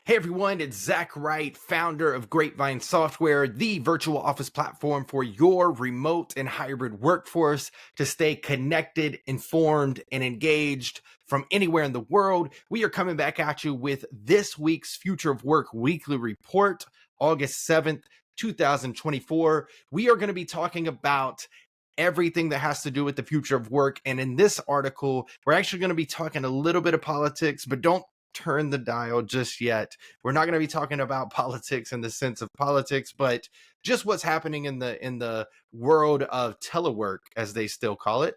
Hey everyone, it's Zach Wright, founder of Grapevine Software, the virtual office platform for your remote and hybrid workforce to stay connected, informed, and engaged from anywhere in the world. We are coming back at you with this week's Future of Work Weekly Report, August 7th, 2024. We are going to be talking about everything that has to do with the future of work. And in this article, we're actually going to be talking a little bit of politics, but don't turn the dial just yet. We're not going to be talking about politics in the sense of politics, but just what's happening in the world of telework, as they still call it,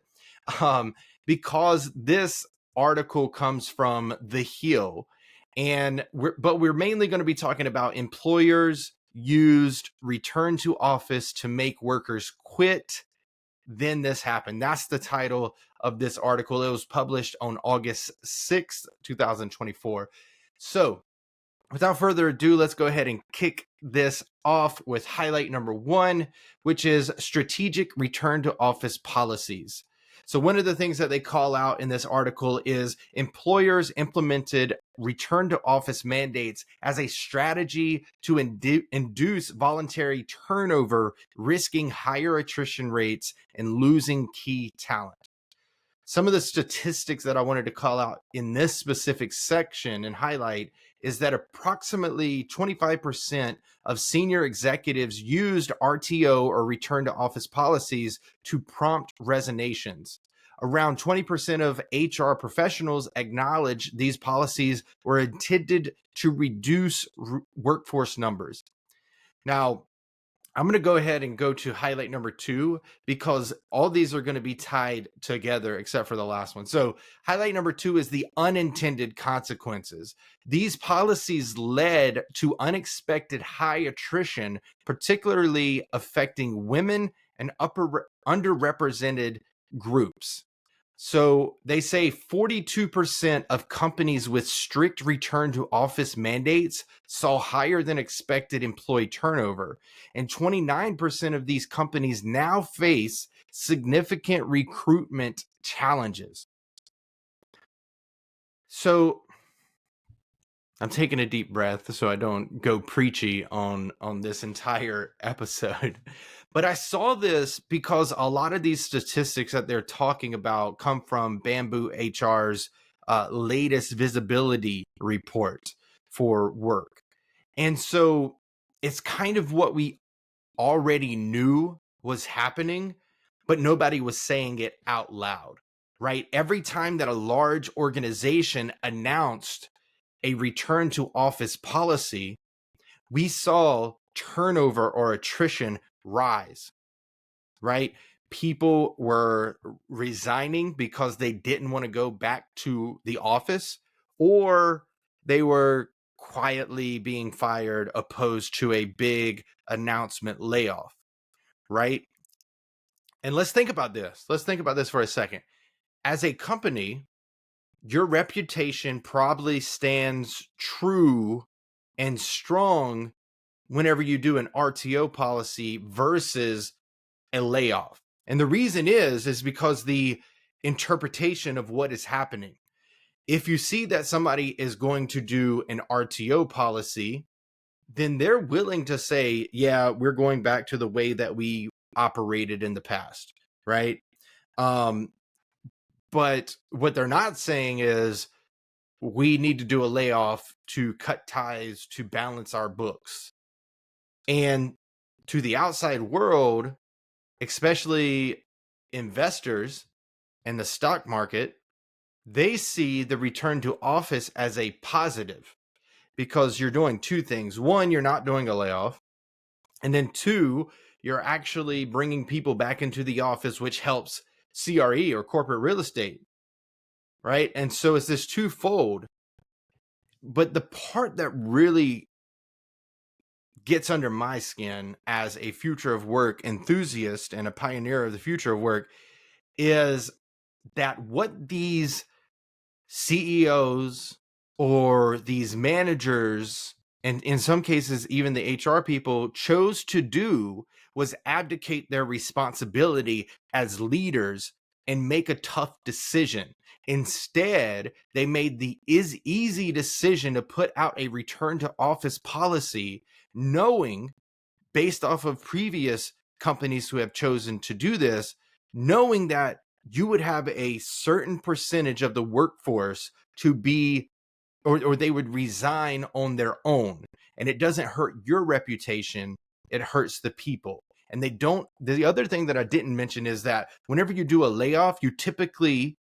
because this article comes from The Hill, and we're mainly going to be talking about employers used return to office to make workers quit. Then this happened. That's the title of this article. It was published on August 6th, 2024. So without further ado, let's go ahead and kick this off with highlight number one, which is strategic return to office policies. So one of the things that they call out in this article is employers implemented return to office mandates as a strategy to induce voluntary turnover, risking higher attrition rates and losing key talent. Some of the statistics that I wanted to call out in this specific section and highlight is that approximately 25% of senior executives used RTO or return to office policies to prompt resignations. Around 20% of HR professionals acknowledge these policies were intended to reduce workforce numbers. Now, I'm going to go ahead and go to highlight number two because all these are going to be tied together except for the last one. So highlight number two is the unintended consequences. These policies led to unexpected high attrition, particularly affecting women and underrepresented groups. So they say 42% of companies with strict return to office mandates saw higher than expected employee turnover. And 29% of these companies now face significant recruitment challenges. So I'm taking a deep breath so I don't go preachy on this entire episode. But I saw this because a lot of these statistics that they're talking about come from Bamboo HR's latest visibility report for work. And so it's kind of what we already knew was happening, but nobody was saying it out loud, right? Every time that a large organization announced a return to office policy, we saw turnover or attrition rise, right? People were resigning because they didn't want to go back to the office, or they were quietly being fired opposed to a big announcement layoff, right? And let's think about this. Let's think about this for a second. As a company, your reputation probably stands true and strong whenever you do an RTO policy versus a layoff. And the reason is because the interpretation of what is happening. If you see that somebody is going to do an RTO policy, then they're willing to say, yeah, we're going back to the way that we operated in the past, right? But what they're not saying is we need to do a layoff to cut ties to balance our books. And to the outside world, especially investors and the stock market, they see the return to office as a positive because you're doing two things. One, you're not doing a layoff. And then two, you're actually bringing people back into the office, which helps CRE or corporate real estate, right? And so it's this twofold. But the part that really gets under my skin as a future of work enthusiast and a pioneer of the future of work is that what these CEOs or these managers, and in some cases even the HR people, chose to do was abdicate their responsibility as leaders and make a tough decision. Instead, they made the easy decision to put out a return to office policy, knowing, based off of previous companies who have chosen to do this, knowing that you would have a certain percentage of the workforce to be, or they would resign on their own. And it doesn't hurt your reputation, it hurts the people. And they don't, the other thing that I didn't mention is that whenever you do a layoff, you typically,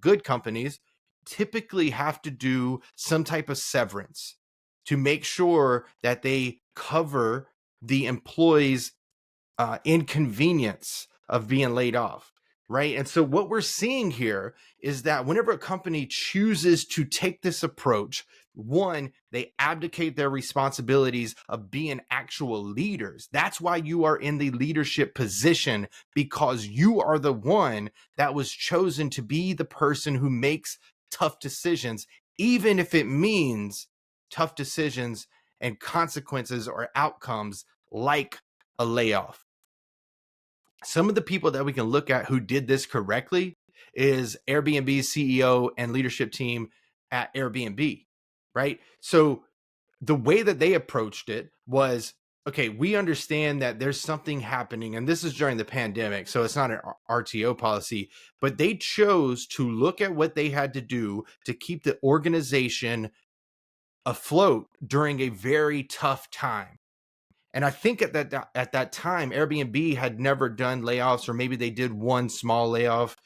good companies typically have to do some type of severance to make sure that they cover the employees' inconvenience of being laid off, right? And so what we're seeing here is that whenever a company chooses to take this approach, one, they abdicate their responsibilities of being actual leaders. That's why you are in the leadership position, because you are the one that was chosen to be the person who makes tough decisions, even if it means tough decisions and consequences or outcomes like a layoff. Some of the people that we can look at who did this correctly is Airbnb's CEO and leadership team at Airbnb, right? So the way that they approached it was, okay, we understand that there's something happening, and this is during the pandemic, so it's not an RTO policy, but they chose to look at what they had to do to keep the organization afloat during a very tough time. And I think at that time, Airbnb had never done layoffs, or maybe they did one small layoff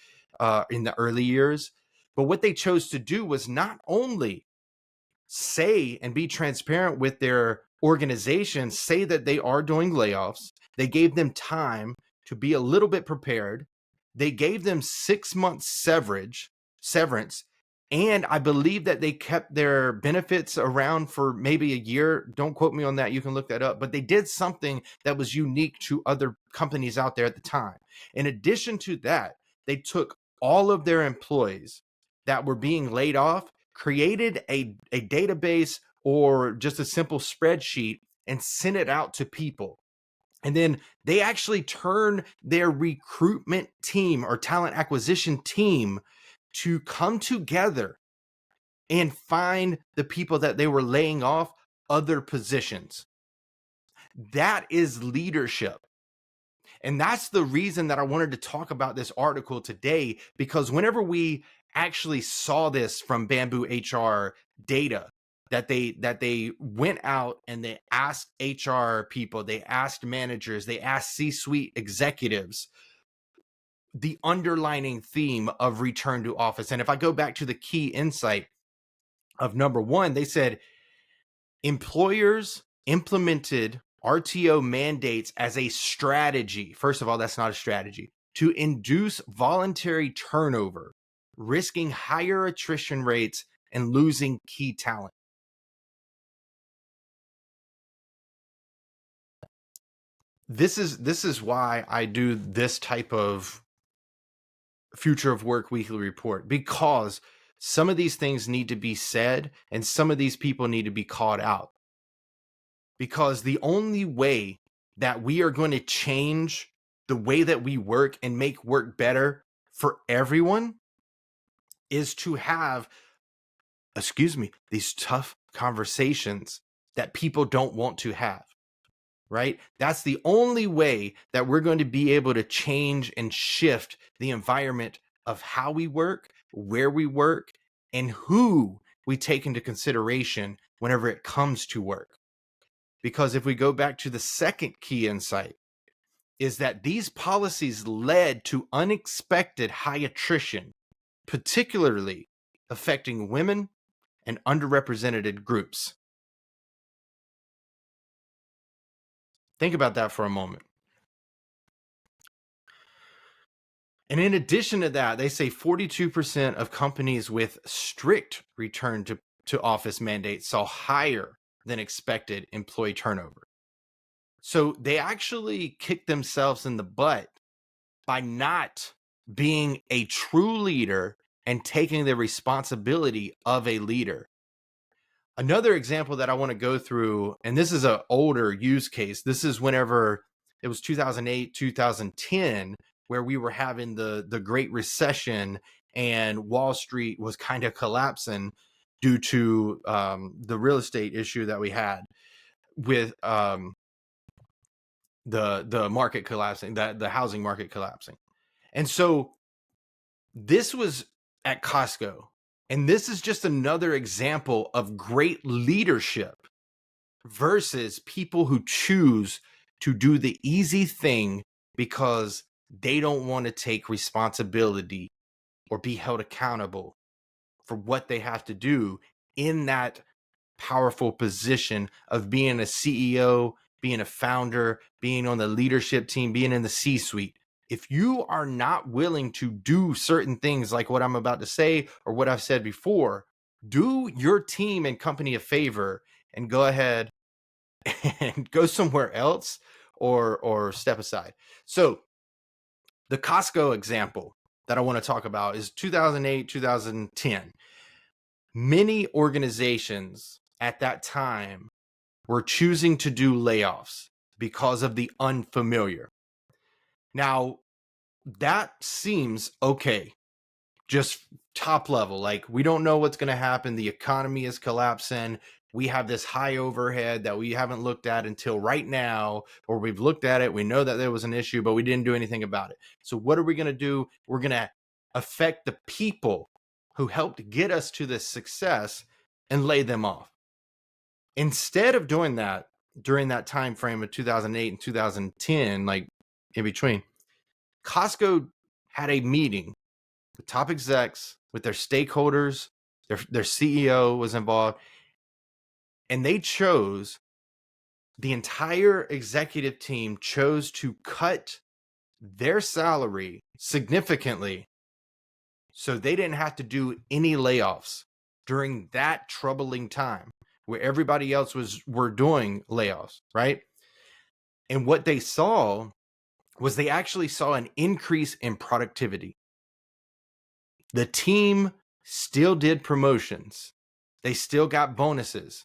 in the early years. But what they chose to do was not only say and be transparent with their organization, say that they are doing layoffs. They gave them time to be a little bit prepared. They gave them 6 months severance. And I believe that they kept their benefits around for maybe a year. Don't quote me on that. You can look that up. But they did something that was unique to other companies out there at the time. In addition to that, they took all of their employees that were being laid off, created a database or just a simple spreadsheet, and sent it out to people. And then they actually turn their recruitment team or talent acquisition team to come together and find the people that they were laying off other positions. That is leadership. And that's the reason that I wanted to talk about this article today, because whenever we actually saw this from Bamboo HR data, that they went out and they asked HR people, they asked managers, they asked C-suite executives the underlining theme of return to office. And if I go back to the key insight of number one, they said employers implemented RTO mandates as a strategy. First of all, that's not a strategy. To induce voluntary turnover, risking higher attrition rates and losing key talent. This is why I do this type of Future of Work weekly report, because some of these things need to be said and some of these people need to be called out. Because the only way that we are going to change the way that we work and make work better for everyone is to have, these tough conversations that people don't want to have, right? That's the only way that we're going to be able to change and shift the environment of how we work, where we work, and who we take into consideration whenever it comes to work. Because if we go back to the second key insight, is that these policies led to unexpected high attrition, particularly affecting women and underrepresented groups. Think about that for a moment. And in addition to that, they say 42% of companies with strict return to office mandates saw higher than expected employee turnover. So they actually kicked themselves in the butt by not being a true leader and taking the responsibility of a leader. Another example that I want to go through, and this is an older use case. This is whenever it was 2008, 2010, where we were having the Great Recession, and Wall Street was kind of collapsing due to the real estate issue that we had with the market collapsing, the housing market collapsing. And so this was at Costco. And this is just another example of great leadership versus people who choose to do the easy thing because they don't want to take responsibility or be held accountable for what they have to do in that powerful position of being a CEO, being a founder, being on the leadership team, being in the C-suite. If you are not willing to do certain things like what I'm about to say or what I've said before, do your team and company a favor and go ahead and go somewhere else or step aside. So the Costco example that I want to talk about is 2008, 2010. Many organizations at that time were choosing to do layoffs because of the unfamiliar. Now, that seems okay, just top level. Like, we don't know what's going to happen. The economy is collapsing. We have this high overhead that we haven't looked at until right now, or we've looked at it. We know that there was an issue, but we didn't do anything about it. So what are we going to do? We're going to affect the people who helped get us to this success and lay them off. Instead of doing that during that time frame of 2008 and 2010, like in between, Costco had a meeting with top execs, with their stakeholders, their CEO was involved, and they chose, the entire executive team chose to cut their salary significantly so they didn't have to do any layoffs during that troubling time where everybody else were doing layoffs, right? And what they saw was they actually saw an increase in productivity. The team still did promotions. They still got bonuses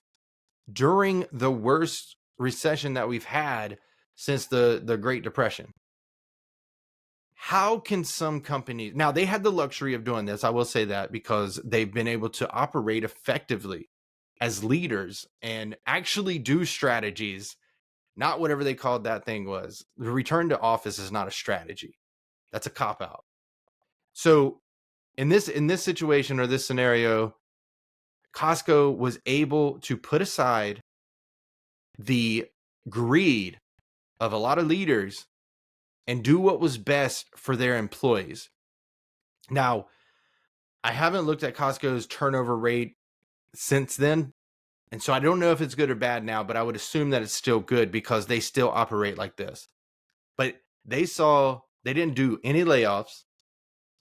during the worst recession that we've had since the Great Depression. How can some companies, now they had the luxury of doing this, I will say that, because they've been able to operate effectively as leaders and actually do strategies, not whatever they called that thing was. The return to office is not a strategy. That's a cop-out. So in this situation or this scenario, Costco was able to put aside the greed of a lot of leaders and do what was best for their employees. Now, I haven't looked at Costco's turnover rate since then, and so I don't know if it's good or bad now, but I would assume that it's still good because they still operate like this. But they didn't do any layoffs.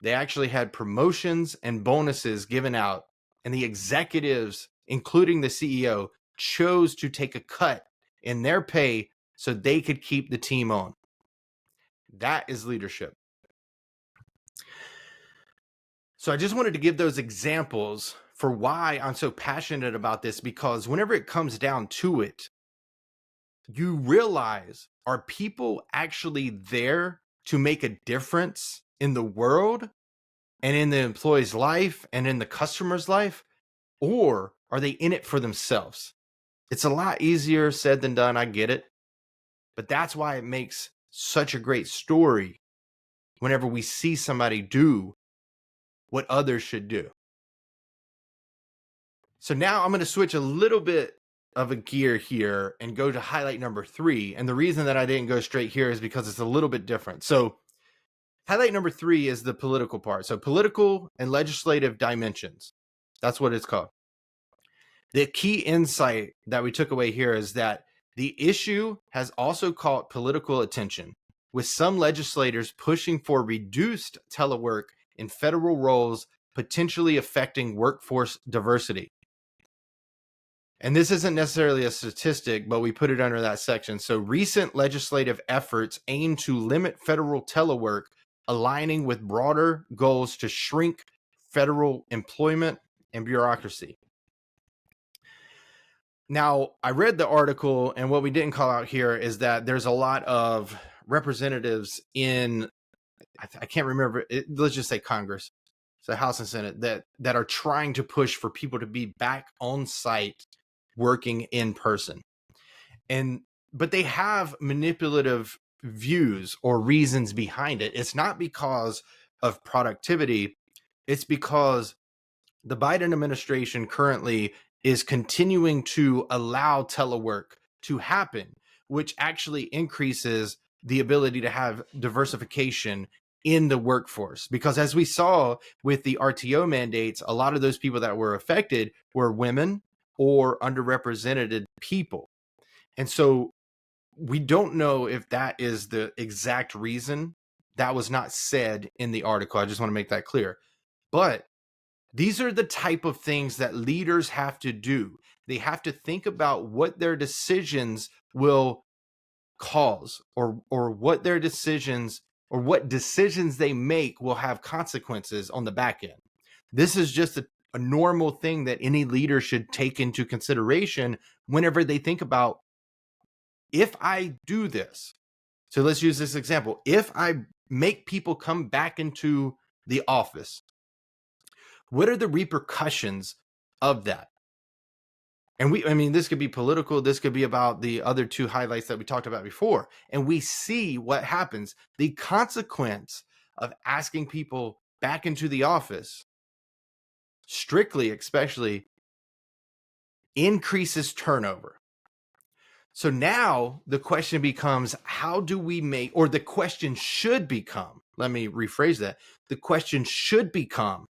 They actually had promotions and bonuses given out, and the executives, including the CEO, chose to take a cut in their pay so they could keep the team on. That is leadership. So I just wanted to give those examples for why I'm so passionate about this, because whenever it comes down to it, you realize, are people actually there to make a difference in the world and in the employee's life and in the customer's life? Or are they in it for themselves? It's a lot easier said than done. I get it. But that's why it makes such a great story whenever we see somebody do what others should do. So now I'm going to switch a little bit of a gear here and go to highlight number 3. And the reason that I didn't go straight here is because it's a little bit different. So highlight number 3 is the political part. So political and legislative dimensions. That's what it's called. The key insight that we took away here is that the issue has also caught political attention, with some legislators pushing for reduced telework in federal roles, potentially affecting workforce diversity. And this isn't necessarily a statistic, but we put it under that section. So recent legislative efforts aim to limit federal telework, aligning with broader goals to shrink federal employment and bureaucracy. Now, I read the article, and what we didn't call out here is that there's a lot of representatives in, I can't remember, let's just say Congress. so House and Senate, that are trying to push for people to be back on site working in person. But they have manipulative views or reasons behind it. It's not because of productivity. It's because the Biden administration currently is continuing to allow telework to happen, which actually increases the ability to have diversification in the workforce. Because as we saw with the RTO mandates, a lot of those people that were affected were women or underrepresented people. And so we don't know if that is the exact reason. That was not said in the article. I just want to make that clear. But these are the type of things that leaders have to do. They have to think about what their decisions will cause, or what their decisions, or what decisions they make will have consequences on the back end. This is just a normal thing that any leader should take into consideration whenever they think about, if I do this. So let's use this example. If I make people come back into the office, what are the repercussions of that? And this could be political. This could be about the other two highlights that we talked about before. And we see what happens. The consequence of asking people back into the office, strictly, especially, increases turnover. So now the question becomes, how do we make, or the question should become, let me rephrase that. The question should become,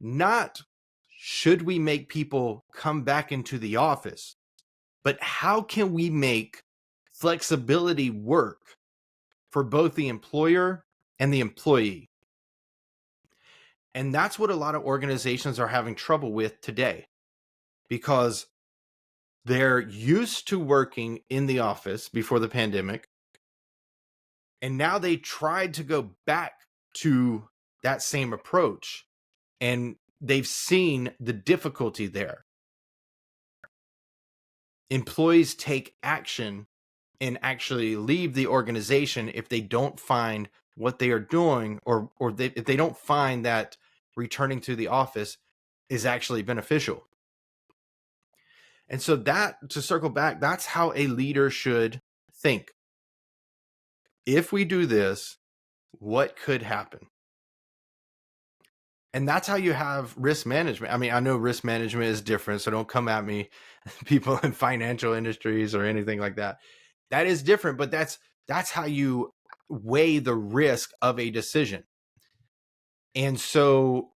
not should we make people come back into the office, but how can we make flexibility work for both the employer and the employee? And that's what a lot of organizations are having trouble with today, because they're used to working in the office before the pandemic. And now they tried to go back to that same approach, and they've seen the difficulty there. Employees take action and actually leave the organization if they don't find what they are doing, or if they don't find that returning to the office is actually beneficial. And so that, to circle back, that's how a leader should think. If we do this, what could happen? And that's how you have risk management. I know risk management is different, so don't come at me, people in financial industries or anything like that. That is different, but that's how you weigh the risk of a decision. And so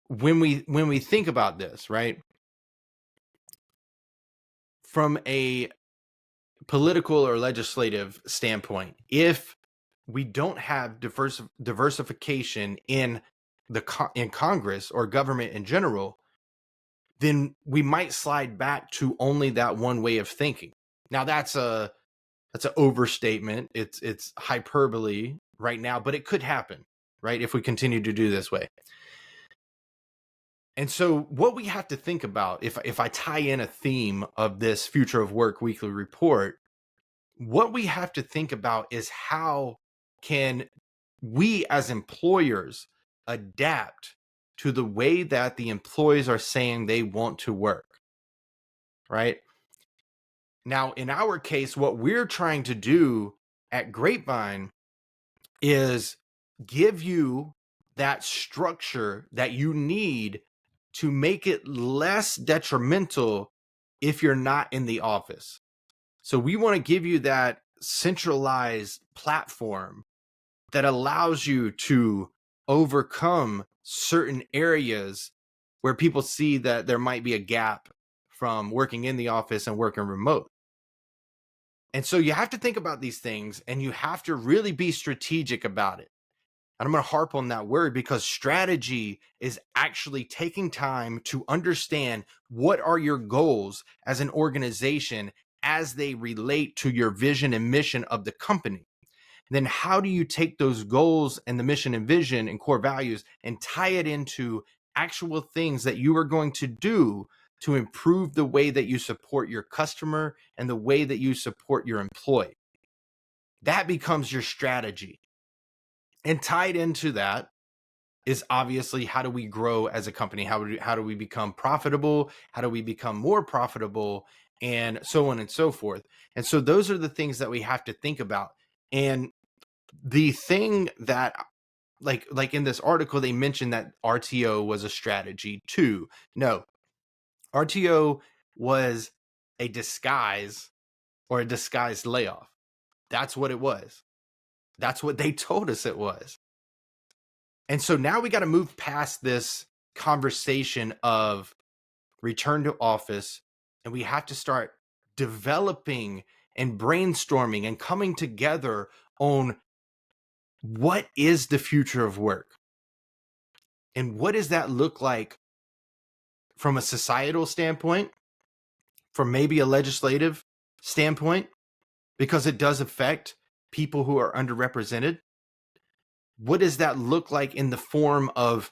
when we think about this, right, from a political or legislative standpoint, if we don't have diversification in Congress or government in general, then we might slide back to only that one way of thinking. Now that's an overstatement. It's hyperbole right now, but it could happen, right, if we continue to do this way. And so what we have to think about, if I tie in a theme of this Future of Work weekly report, what we have to think about is, how can we as employers adapt to the way that the employees are saying they want to work, right? Now, in our case, what we're trying to do at Grapevine is give you that structure that you need to make it less detrimental if you're not in the office. So we want to give you that centralized platform that allows you to overcome certain areas where people see that there might be a gap from working in the office and working remote. And so you have to think about these things, and you have to really be strategic about it. And I'm going to harp on that word, because strategy is actually taking time to understand what are your goals as an organization as they relate to your vision and mission of the company. Then how do you take those goals and the mission and vision and core values and tie it into actual things that you are going to do to improve the way that you support your customer and the way that you support your employee? That becomes your strategy. And tied into that is obviously, how do we grow as a company? How do we become profitable? How do we become more profitable? And so on and so forth. And so those are the things that we have to think about. And the thing that, like in this article, they mentioned that RTO was a strategy too. No, RTO was a disguise, or a disguised layoff. That's what it was. That's what they told us it was. And so now we got to move past this conversation of return to office, and we have to start developing and brainstorming and coming together on what is the future of work, and what does that look like from a societal standpoint, from maybe a legislative standpoint, because it does affect people who are underrepresented. What does that look like in the form of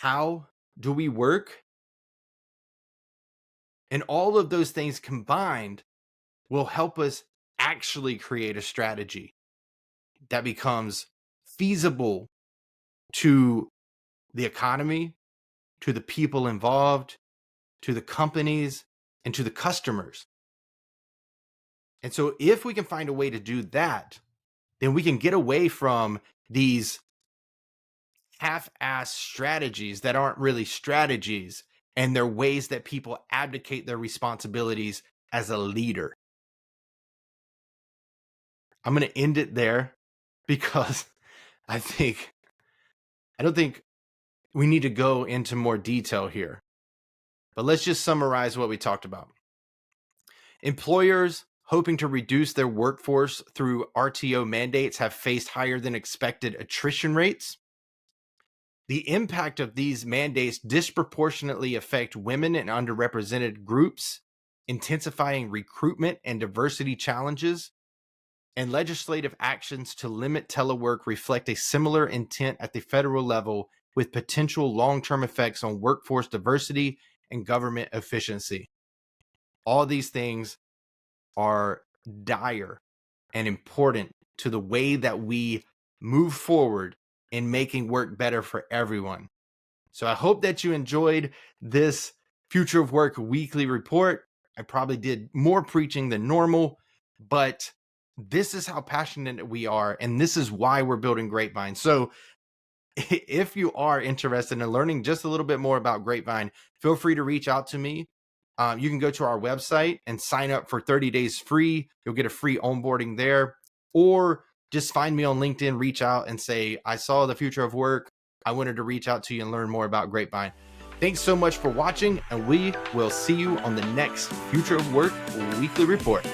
how do we work? And all of those things combined will help us actually create a strategy that becomes feasible to the economy, to the people involved, to the companies, and to the customers. And so if we can find a way to do that, then we can get away from these half-ass strategies that aren't really strategies, and they're ways that people abdicate their responsibilities as a leader. I'm going to end it there because I don't think we need to go into more detail here. But let's just summarize what we talked about. Employers hoping to reduce their workforce through RTO mandates have faced higher than expected attrition rates. The impact of these mandates disproportionately affect women and underrepresented groups, intensifying recruitment and diversity challenges. And legislative actions to limit telework reflect a similar intent at the federal level, with potential long-term effects on workforce diversity and government efficiency. All these things are dire and important to the way that we move forward in making work better for everyone. So I hope that you enjoyed this Future of Work weekly report. I probably did more preaching than normal, but this is how passionate we are, and this is why we're building Grapevine. So if you are interested in learning just a little bit more about Grapevine, feel free to reach out to me. You can go to our website and sign up for 30 days free. You'll get a free onboarding there, or just find me on LinkedIn, reach out and say, I saw the Future of Work. I wanted to reach out to you and learn more about Grapevine. Thanks so much for watching, and we will see you on the next Future of Work weekly report.